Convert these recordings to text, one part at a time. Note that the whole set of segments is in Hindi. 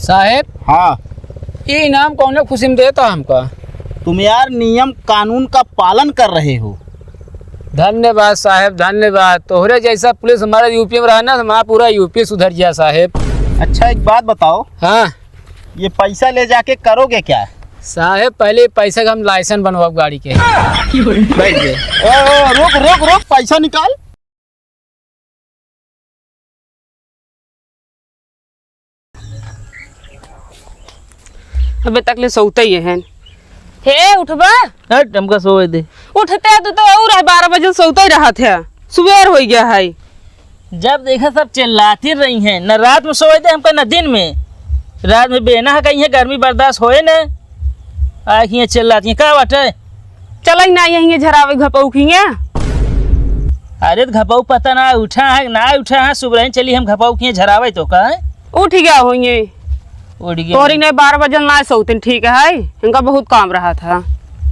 साहेब। हाँ, ये इनाम कौन खुशी में देता हमका? तुम यार नियम कानून का पालन कर रहे हो। धन्यवाद साहेब, धन्यवाद। तोहरे जैसा पुलिस हमारे यूपी में रहा ना, हमारा पूरा यूपी सुधर गया साहेब। अच्छा एक बात बताओ, हाँ ये पैसा ले जाके करोगे क्या? साहेब, पहले पैसे का हम लाइसेंस बनवाओ गाड़ी के। बैठ गए। रोक रोक रोक, पैसा निकाल। अबे तक ले सोते ही है। हे उठबा, हट हमका सोए दे। उठते तो और 12 बजे सोते ही रहा थे, सुबह हो गया है। जब देखा सब चिल्लाती रही हैं, न रात में सोए दे हमका न दिन में। रात में बेना है कहीं है, गर्मी बर्दाश्त होए न आखियाँ चिल्लाती हैं। का बाटे चल ना यहीं झरावे घपऊ खिया। अरे तो घपाऊ पता ना उठा है ना उठा है, सुबह ही चली हम घपाऊ किए झरावे तो का है? उठ गया होंगे उठ गया। तोरी ने 12 बजे ना सोते, ठीक है, इनका बहुत काम रहा था।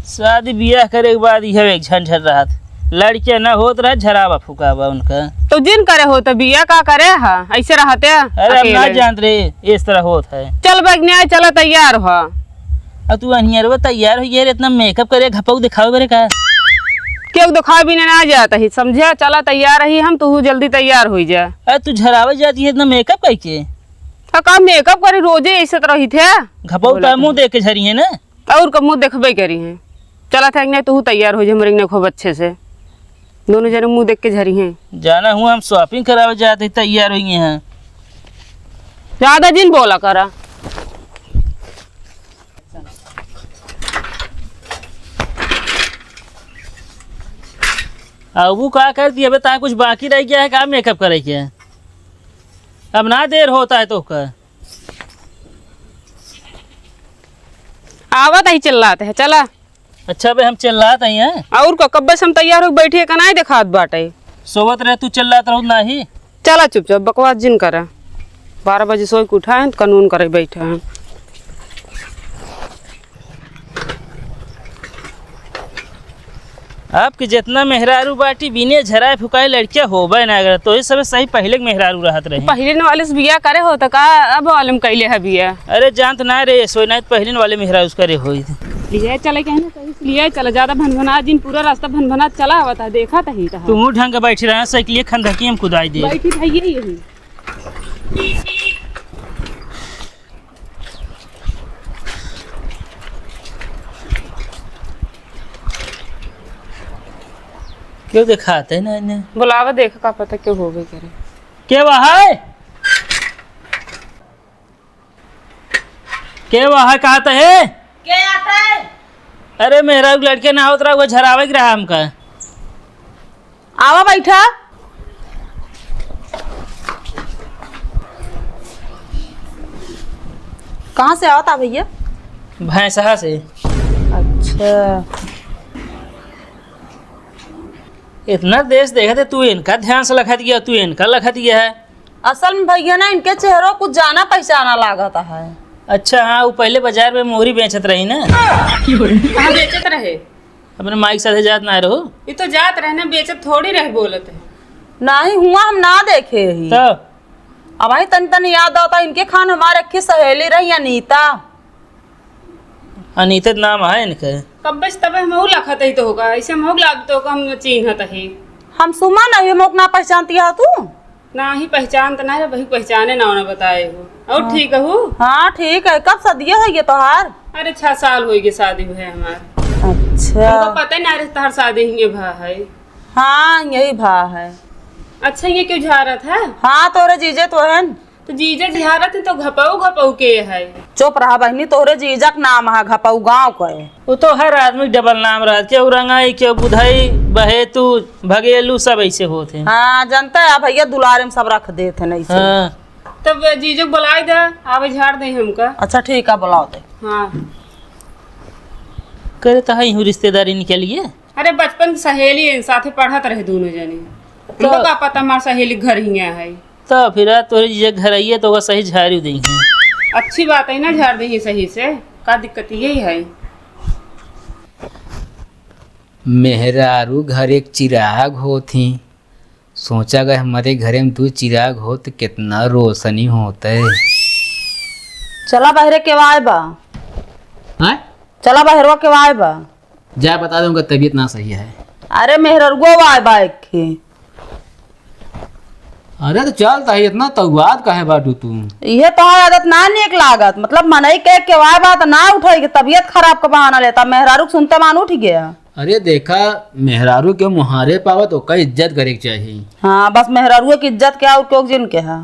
शादी ब्याह करे के बाद यह एक झंझट रहा था, लड़कियां ना होत रहा झरावा फुकावा उनका। तो जिन करे हो तो बिया का करे हा, ऐसे रहते। अरे हम ना जानते रहे इस तरह होत है। चल बगनिया चल तैयार हो। अब तू अनियर तैयार हो यार, इतना मेकअप करे घपाऊ दिखाओ बरे का? क्यों दिखा भी ना जाता ही, समझे? चला तैयार रही हम, तू जल्दी तैयार हो जा। अरे तू झरावे जाती है इतना मेकअप करके? का मेकअप करी रोजे ऐसे तरह ही थे। घपाऊ तो मुँह देख के झरी है ना, और का मुँह देखबे करी है। चला था नहीं तू तैयार हो जा मरिंग खूब अच्छे से, दोनों जने मुँह देख के झरी हैं। जाना हुआ हम शॉपिंग करावे जाते तैयार हुई हैं। ज्यादा जिन बोला करा। अब वो का कर दिया बता, कुछ बाकी रह गया है का मेकअप करे के? अब ना देर होता है तो का आवत ही चिल्लाते है। चला अच्छा भाई हम चिल्लाते हैं और का कब्बे से हम तैयार हो बैठे का नहीं दिखात बाटे। सोवत रहे तू चिल्लात रहो ना ही। चला चुपचाप बकवास जिन करा। 12 बजे सोई के उठा है कानून करे बैठे हैं। आपके जितना मेहरारू बाटी बिने झराए फुकाए लड़कियां हो ना, अगर तो ये सब सही पहले के मेहरारू रहत रहे। पहले वाले से बिया करे हो तो का अब वाले में कैले है बिया? अरे जानत ना रे, सोई ना पहले वाले मेहरारू करे हो। लिए चले कहना सही लिए चला, ज्यादा भनभना जिन पूरा रास्ता भनभना चला हुआ था, देखा था ही था। तुम ढंग के बैठी रहा साइकिल खंदकी हम कुदाई दे बैठी था यही। क्यों दिखाते ना इन्हें? बुलावा देखा का पता क्यों हो गई करे। के वहां के वहां कहते है क्या आता है? अरे मेरा लड़के ना होत रहा वो झरावे रहा हमका। आवा बैठा। कहाँ से आवता भैया? भैंसा से। अच्छा, इतना देश देखा थे, तू इनका ध्यान से लखा दिया, तू इनका लखा दिया है। असल में भैया ना इनके चेहरों कुछ जाना पहचाना लागता है। अच्छा हाँ, वो पहले बाजार में मोहरी बेचत रही ना। कहाँ बेचत रहे? अपने माइक साथे जात ना रहो। ये तो जात रहने बेचत थोड़ी रहे बोलत है। नहीं हुआ हम ना देखे ही। तो अब वही तन तन याद आता इनके खान हमारे अक्खी सहेली रही अनीता। अनीता नाम है इनका। कब बस तब हम हो लखत ही तो होगा, ऐसे हम हो लाग तो हम चिन्हत ही। हम सुमा नहीं मोक ना पहचानती है तू? ना ही पहचान तो ना है, वही पहचाने ना उन्हें बताए हो। और ठीक हो? हाँ ठीक है। कब सदिया है ये तोहार? अरे 6 साल हो गए शादी हुए हमारे। अच्छा, हमको पता ही ना रहे तार शादी ही भा है। हाँ यही भा है। अच्छा ये क्यों झारत है? हाँ तोरे जीजे तो है। तो जीजे झारत है तो घपऊ घपऊ के है। चुप रहा बहनी, तोरे जीजक नाम है घपऊ गाँव के। वो तो हर आदमी डबल नाम रहा, क्यों रंगाई क्यों बुधाई बहेतू भगेलू सब ऐसे होते हैं। हाँ जानता है भैया, दुलारे में सब रख देते नहीं से। हाँ तब जीजो बुलाई दे, आवे झाड़ दे हमका। अच्छा ठीक है, बुलाओ दे। हाँ करे तो है रिश्तेदारी निकलिए। अरे बचपन की सहेली है, साथे पढ़त रहे दोनों जने। हमको का पता हमार सहेली घर ही है। तो फिर तोरे घर आइए तो सही झाड़ी देंगे। अच्छी बात है ना, झाड़ दे सही से, का दिक्कत यही है। मेहरारू घर एक चिराग होती, सोचा गए हमारे घरे में 2 चिराग हो तो कितना रोशनी होता है। चला बहरे के वाय बा, हैं? चला बहरवा के वाय बा। जा बता दूंगा तबीयत ना सही है। अरे मेहरगो वाय बा एक के। अरे तो चल ताही इतना तगवाद काहे बाटू तू? ये तो आदत ना निक लागत, मतलब मनई के वाय बा तो ना उठाई के तबीयत खराब का बहाना लेता। मेहरारू के सुनते मान उठ गया। अरे देखा मेहरारू के मुहारे पावत ओका इज्जत करे के चाहिए। हाँ बस मेहरारू की इज्जत क्या और क्यों जिन के है,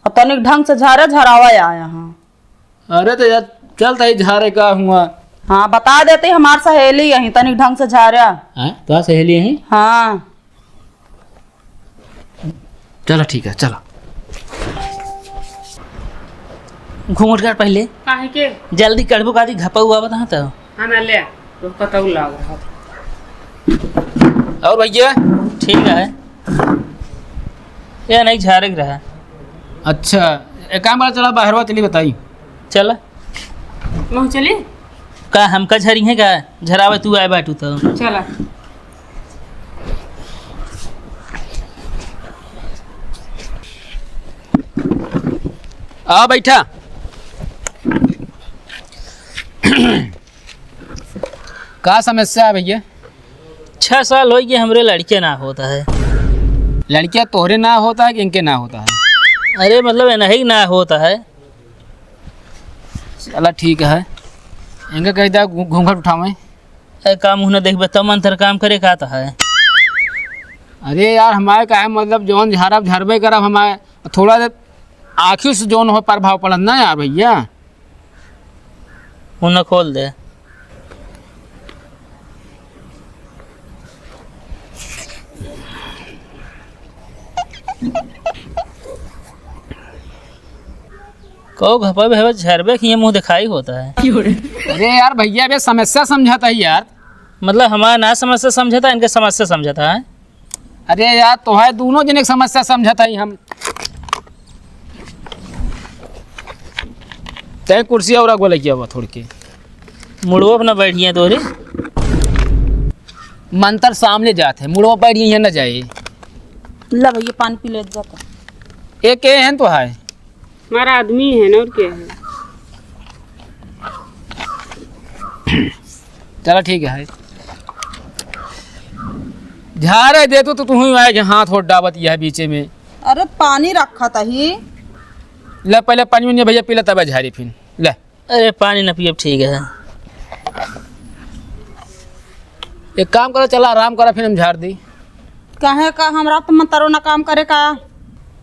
और तनिक ढंग से झारे झरावा आया यहाँ। अरे तो यार चल ताही झारे का हुआ। हाँ बता देते हमार सहेली यहीं तनिक ढंग से झारा। तो सहेली है? हाँ चलो ठीक है चलो। घूंघट कर पहले, काहे के? जल्दी कड़बो का दी घपा हुआ बता तो। हाँ ना ले, तो पता लग रहा था। और भैया ठीक है, ये नहीं झारक रहा। अच्छा एक काम करा, चला बाहरवा चली बताई। चल मैं चली का हमका झरी है का झरावे तू आए बाटू तो। चला। आ बैठा। का समस्या है भैया? 6 साल हो गए हमरे लड़के ना होता है। लड़कियां तोहरे ना होता है कि इनके ना होता है? अरे मतलब नहीं ना होता है। चला ठीक है, इनका कह दिया घूंघट उठावे। काम हुना देख बता मंत्र काम करे का आता है। अरे यार हमारे का है मतलब जौन झारब झरबे करब हमारे थोड़ा देर आँखियों से जौन हो प्रभाव पड़त ना यार भैया। हुना खोल दे। कहो घपा भैया झरबे की ये मुंह दिखाई होता है। अरे यार भैया बे समस्या समझाता है यार। मतलब हमारा ना समस्या समझता इनके समस्या समझता है। अरे यार तो है दोनों जन एक समस्या समझाता ही हम। तय कुर्सी और अगवा लगिया हुआ थोड़ के मुड़ो अपना बैठिए तोरे। मंत्र सामने जाते मुड़वा बैठ यहाँ न जाए। ला भैया पानी पी ले जाता। एक है तो है हमारा आदमी है ना, और क्या है। चलो ठीक है। झारे दे तो तू ही आए हाथ होट डाबत यह बीचे में। अरे पानी रखा था ही। ले पहले पानी में भैया पी ले तब झारी फिर ले। अरे पानी न पिए ठीक है। एक काम करो चला आराम करा फिर हम झाड़ दी। कहे का हमरा तो मंतरो ना काम करे का।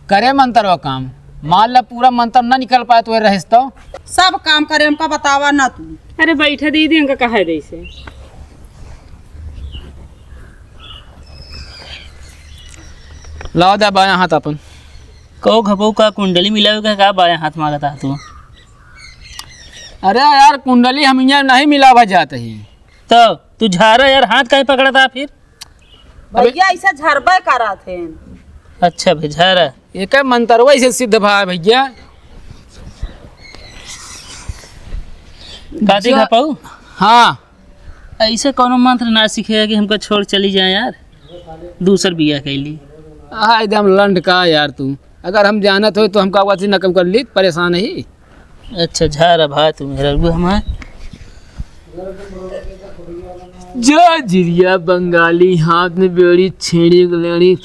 करे मंत्र वो काम मान ला पूरा मंत्र ना निकल पाए तो रहिस तो सब काम करे हमका बतावा ना तू। अरे बैठा दीदी इनका कहा दे से। लाओ दे बाया हाथ अपन। कहो घपो का कुंडली मिलावे का बाया हाथ मांगता तू। अरे यार कुंडली हम यहाँ नहीं मिलावा जाते ही। तो तू झारा यार हाथ काहे पकड़ता फिर। भैया ऐसा झरबे करा थे। अच्छा भाई झारा एक मंत्र वैसे सिद्ध भा भैया। काती घपाऊ। हाँ ऐसे कोनो मंत्र ना सीखेगा कि हमको छोड़ चली जाए यार। दूसर बिया कैली। हाँ एकदम लंड का यार तू। अगर हम जानत हो तो हमका वासी नकम कर ली परेशान ही। अच्छा झारा भाई तू मेरा रुआ हमार। जो जिरिया बंगाली हाथ में बेड़ी छेड़ी गलेड़ी।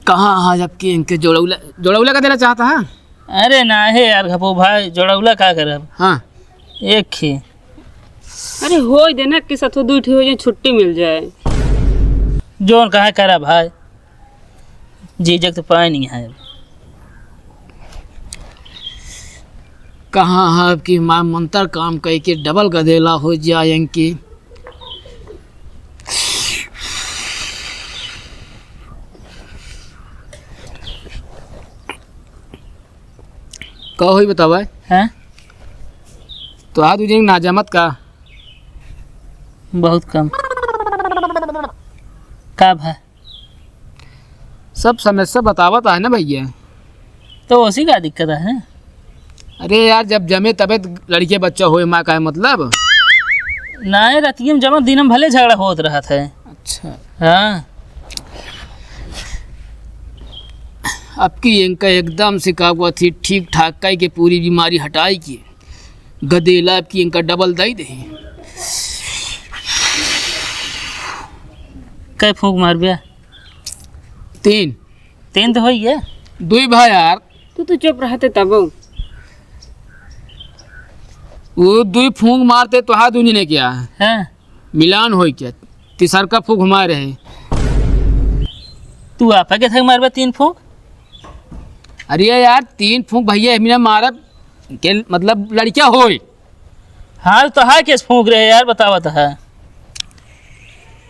कहाँ हाँ जबकि इनके जोड़ौला जोड़ौला का देना चाहता है। अरे ना है यार घपो भाई जोड़ौला का करब। हाँ एक ही अरे हो ही देना कि सतो दूठी हो जाए छुट्टी मिल जाए। जोन कहा करा भाई जीजक तो पाए नहीं है। कहाँ है आपकी माँ मंत्र काम कह के डबल गदेला हो जाए इनकी। कहो ही बतावा हैं तो आज तुझे नाजामत का बहुत कम का भाई सब समस्या बतावत है ना भैया। तो उसी का दिक्कत है। अरे यार जब जमे तबे लड़के बच्चा होए माँ का है मतलब। ना रतियम जमा दिनम भले झगड़ा होत रहा था। अच्छा हाँ अब की इनका एकदम से का हुआ थी ठीक ठाक कई के पूरी बीमारी हटाई की गदेला अब की इनका डबल दई दे। कै फूंक मार बिया? 3 3 तो हो गया। 2 भाई यार तू तो चुप रहते तब वो 2 फूंक मारते तो हाथ उन्हीं ने क्या हाँ मिलान हो क्या तीसर का फूंक हमारे रहे। तू आपा के थक मारबा 3 फूंक? अरे यार 3 फूंक भैया हमने मारा के मतलब लड़किया होए। हाँ तो हाँ केस फूंक रहे यार बतावा तो है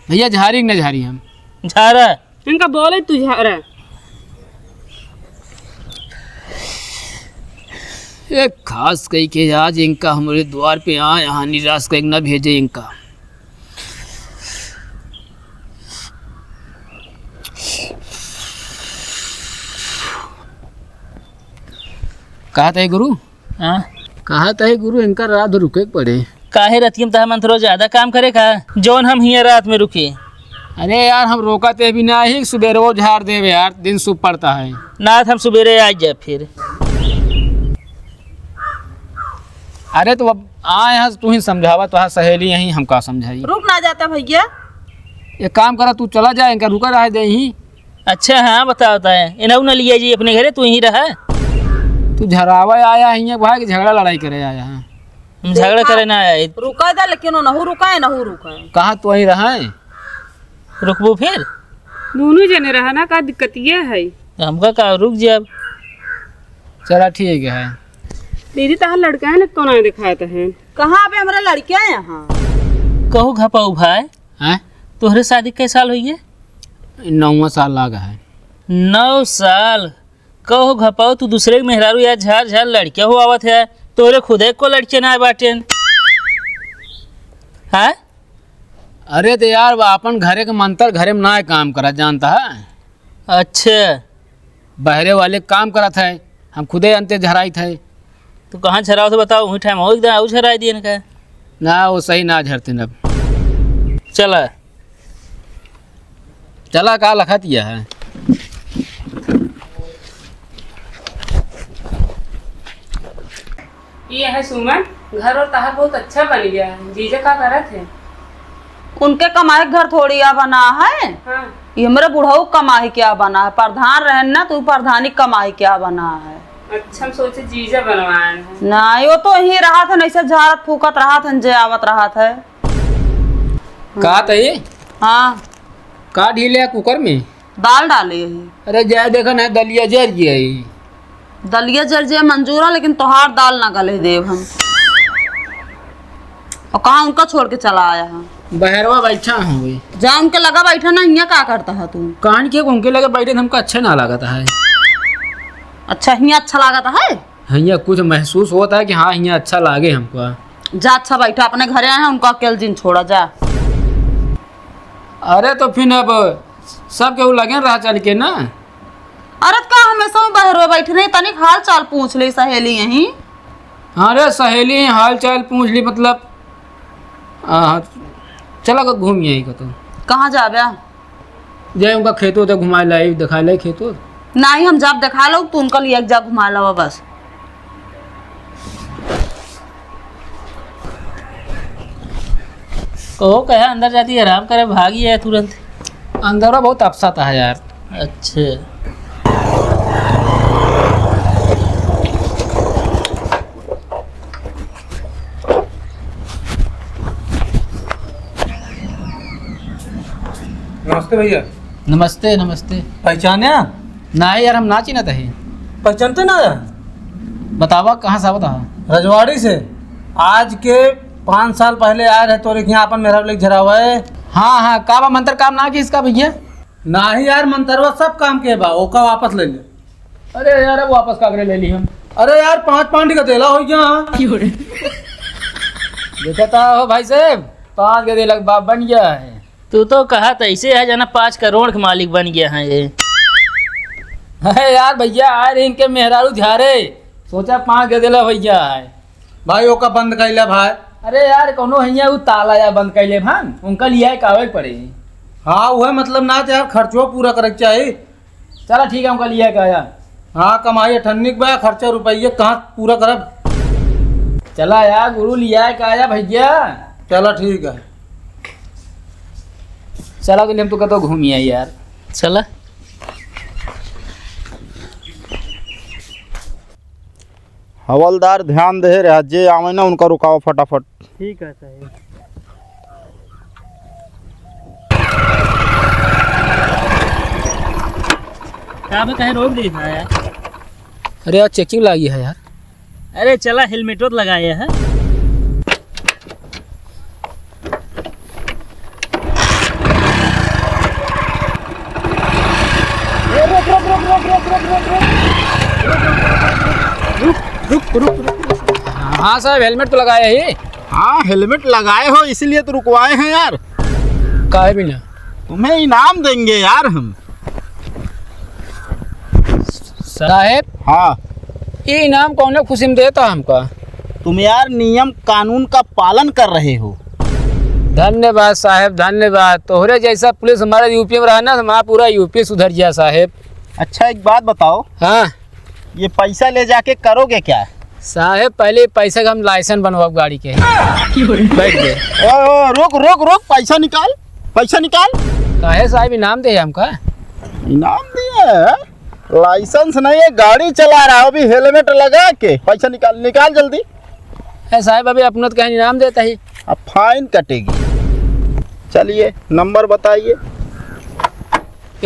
भैया झारी न झारी हम झारा इनका बोले तू झारा। एक खास कही के आज इनका हमारे द्वार पे आए यहाँ निराश कर न भेजे इनका। कहा था गुरु हाँ कहा था गुरु इनका रात रुके पड़े। काहे रतियम तहा मंथरो ज्यादा काम करे का जौन हम हिया रात में रुके। अरे यार हम रोकाते भी ना ही सुबह वो झाड़ देवे यार दिन सुबह पड़ता है। नाथ हम सुबेरे आ जाए फिर। अरे तो अब आए यहाँ तू ही समझावा तो सहेली यहीं हमका समझाई। रुक ना जाता भैया। एक काम करा तू चला जाए इनका रुका रहा दे ही। अच्छा हाँ बताता है इन्हें न लिया जी अपने घरे तू ही रहा। तू झरावा आया है भाई कि झगड़ा लड़ाई करे आया है। हम झगड़ा करे ना आए। रुका था लेकिन वो नहू रुका है नहू रुका है। कहाँ तू वहीं रहा है रुकबो फिर दोनों जने रहा ना का दिक्कत ये है। हमका का रुक जाए अब। चला ठीक है। दीदी तहार लड़का है ना तो ना दिखाता है। कहाँ पे हमारा लड़कियां हैं यहाँ? कहू घपाऊ भाई हैं तोहरे शादी कै साल हुई है? 9वां साल लागा है। 9 साल कहू घपाऊ तू दूसरे के मेहरारू यार झार झार लड़किया हो आवत है तोरे खुदे को लड़के ना बाटे। हाँ अरे तो यार वो अपन घरे के मंतर घरे में ना काम करा जानता है। अच्छा बहरे वाले काम करा था हम खुदे अंते झराई थे। तो कहाँ झराओ तो बताओ वही टाइम हो एकदम आऊ झराई दिए का ना वो सही ना झरते न। चला चला का लखा दिया है। ये है सुमन घर और तहार बहुत अच्छा बन गया है। जीजा का करत है? उनके कमाई घर थोड़ी आ बना है। हाँ ये मेरे बुढ़ऊ कमाई क्या बना है? प्रधान रहन ना तू प्रधानी कमाई क्या बना है? अच्छा हम सोचे जीजा बनवाए हैं। ना यो तो यही रहा था ऐसे झाड़त फूकत रहा था जे आवत रहा था। का था ये हाँ का ढीले कुकर में दाल डाली यही। अरे जय देखा ना दलिया जर गया दलिया जल जे मंजूर है लेकिन तोहार दाल ना गले देव हम। और कहाँ उनका छोड़ के चला आया है? बहरवा बैठा हूँ भाई। जा उनके लगा बैठा ना हिया क्या करता है तू? कान के उनके लगे बैठे हमको अच्छा ना लगता है। अच्छा हिया अच्छा लागता है? हिया कुछ महसूस होता है कि हाँ हिया अच्छा लागे हमको। जा अच्छा बैठा अपने घरे आए हैं उनका अकेले दिन छोड़ा जा। अरे तो फिर अब सब केहू लगे रहा चल के ना। अरे का हमेशा बहर बैठे नहीं तनिक हाल चाल पूछ ली सहेली यहीं। अरे सहेली हाल चाल पूछ ली मतलब चला का घूम यही का तो कहाँ जाबे? जय उनका खेतों तो घुमा लाई दिखा लाई खेतों। नहीं हम जब देखा लो तो उनका लिए जा घुमा लो बस। कहो कहे अंदर जाती आराम करे भागी है तुरंत। अंदर बहुत अफसत है यार। अच्छा नमस्ते भैया। नमस्ते नमस्ते। पहचाने? ना यार हम नाची ना तही। पहचानते ना? बतावा कहाँ से बता। रजवाड़ी से आज के 5 साल पहले आए रहे तोरे यहाँ अपन मेरा लेके झरा हुआ है। हाँ हाँ काबा मंत्र काम ना की इसका भैया। ना ही यार मंतरवा सब काम के बा ओका वापस ले ले। अरे यार अब वापस कागरे ले ली हम। अरे यार 5 पांडी का देला हो गया। देखा था हो भाई साहब 5 के दिलक बाप बन गया है। तू तो कहा था ऐसे है जना 5 करोड़ का मालिक बन गया है ये। अरे यार भैया आए रहे इनके मेहरारू झारे सोचा 5 के दिला भैया है। भाई ओका बंद कैला भाई। अरे यार कोनो हैया उ ताला या बंद कैले भान उनका लिया कावे पड़े। हाँ वह मतलब ना यार खर्चो पूरा करे चाहिए। चला ठीक है उनका लिया का यार। हाँ कमाई अठन्निक बा, खर्चा रुपये कहाँ पूरा करब। चला यार गुरु लिया है काया भैया। चलो ठीक है। चला के लिए हम तो कतो घूमिए यार। चला हवलदार ध्यान दे रहा जे आवे ना उनका रुकाओ फटाफट। ठीक है साहब। कहीं रोक दी था यार। अरे यार चेकिंग लगी है यार। अरे चला हेलमेट तो लगाया है। हाँ साहब हेलमेट तो लगाया ही। हाँ हेलमेट लगाए हो इसीलिए तो रुकवाए हैं यार। काहे भी ना। तुम्हें इनाम देंगे यार हम। साहब हाँ ये इनाम कौन खुशी में देता हमका। तुम यार नियम कानून का पालन कर रहे हो। धन्यवाद साहब धन्यवाद। तोहरे जैसा पुलिस हमारे यूपी में रहा ना हमारा पूरा यूपी सुधर गया साहब। अच्छा एक बात बताओ, हाँ ये पैसा ले जाके करोगे क्या? साहब पहले पैसे का हम लाइसेंस बनवाओ गाड़ी के। बैठ गए। ओ, रोक रोक रोक, पैसा निकाल, पैसा निकाल। काहे साहब इनाम दे हमका। इनाम दिए? लाइसेंस नहीं है, गाड़ी चला रहा हो अभी हेलमेट लगा के। पैसा निकाल, निकाल जल्दी। है साहब अभी अपना तो कहीं इनाम देता ही। अब फाइन कटेगी। चलिए नंबर बताइए।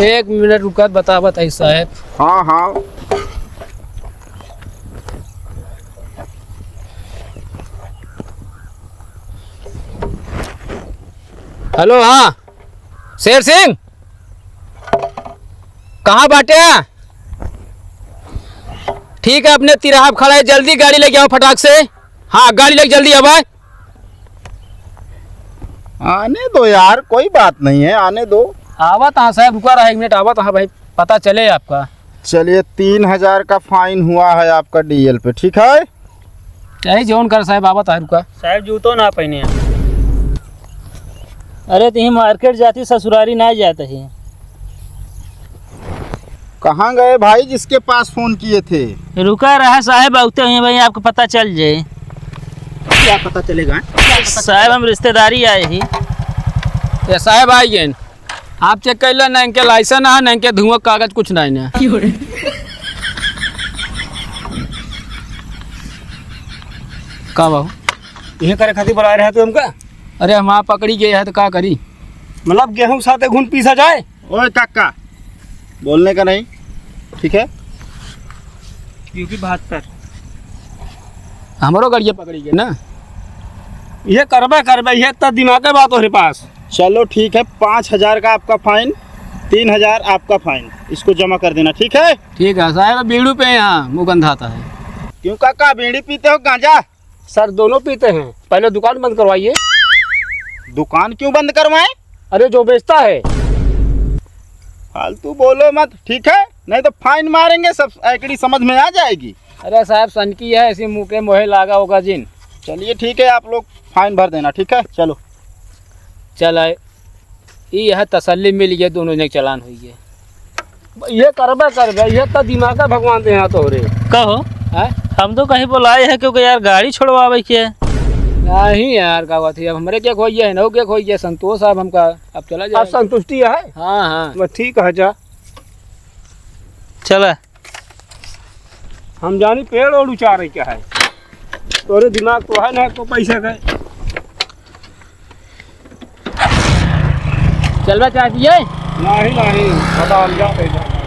1 मिनट रुका बताइए साहब। हाँ हाँ हेलो हाँ शेर सिंह कहाँ बाटे? ठीक है अपने तिराहा खड़ा है, जल्दी गाड़ी लेके आओ फटाक से। हाँ गाड़ी लेके जल्दी अब। आने दो यार, कोई बात नहीं है, आने दो। आवत हाँ साहब रुका रहा 1 मिनट आवत हाँ भाई पता चले आपका। चलिए 3000 का फाइन हुआ है आपका डीएल पे, ठीक है? यही जोन कर साहब आवत है रुका। साहब जूतो ना पहने। अरे तुम मार्केट जाती ससुरारी ना जाते ही। कहाँ गए भाई जिसके पास फोन किए थे? रुका रहा साहब, आते हुए भाई आपको पता चल जाए। क्या पता चलेगा? साहब हम रिश्तेदारी आए ही। ये साहब आइए आप चेक कर लो ना इनके लाइसेंस है ना इनके धुआं कागज कुछ नहीं ना। का बाबू यह करे खातिर बुलाए रहे तो हमका। अरे हम आप पकड़ी गए हैं तो क्या करी। मतलब गेहूं साथे घुन पीसा जाए। ओए काका बोलने का नहीं, ठीक है? यूपी 72 हमारो गाड़िया पकड़ी गए ना। ये करबे ये तो दिमाग की बात हो पास। चलो ठीक है, 5000 का आपका फाइन, 3000 आपका फाइन, इसको जमा कर देना, ठीक है? ठीक है साहब बीड़ू पे यहाँ मुँह गंधाता है। क्यों काका बीड़ी पीते हो गांजा? सर दोनों पीते हैं। पहले दुकान बंद करवाइए। दुकान क्यों बंद करवाएं? अरे जो बेचता है। फालतू बोलो मत, ठीक है? नहीं तो फाइन मारेंगे, सब एकड़ी समझ में आ जाएगी। अरे साहब सनकी है ऐसी मुँह के मोहे लागा होगा जिन। चलिए ठीक है, आप लोग फाइन भर देना, ठीक है? चलो चल आए यह तसल्ली मिल गया दोनों ने चलान हुई है। ये करबे ये तो दिमाग का भगवान दे यहाँ तो रे। कहो है? हम तो कहीं बुलाए हैं क्योंकि यार गाड़ी छोड़वावे के। नहीं यार का बात है अब हमारे क्या खोई है ना क्या खोई है संतोष साहब हमका अब चला आज जाए। संतुष्टि है। हाँ हाँ बस ठीक है जा। चला हम जानी पेड़ और उचा रही क्या है। तोरे दिमाग तो है ना तो पैसा का। चलवा चाहती है नहीं बता जा।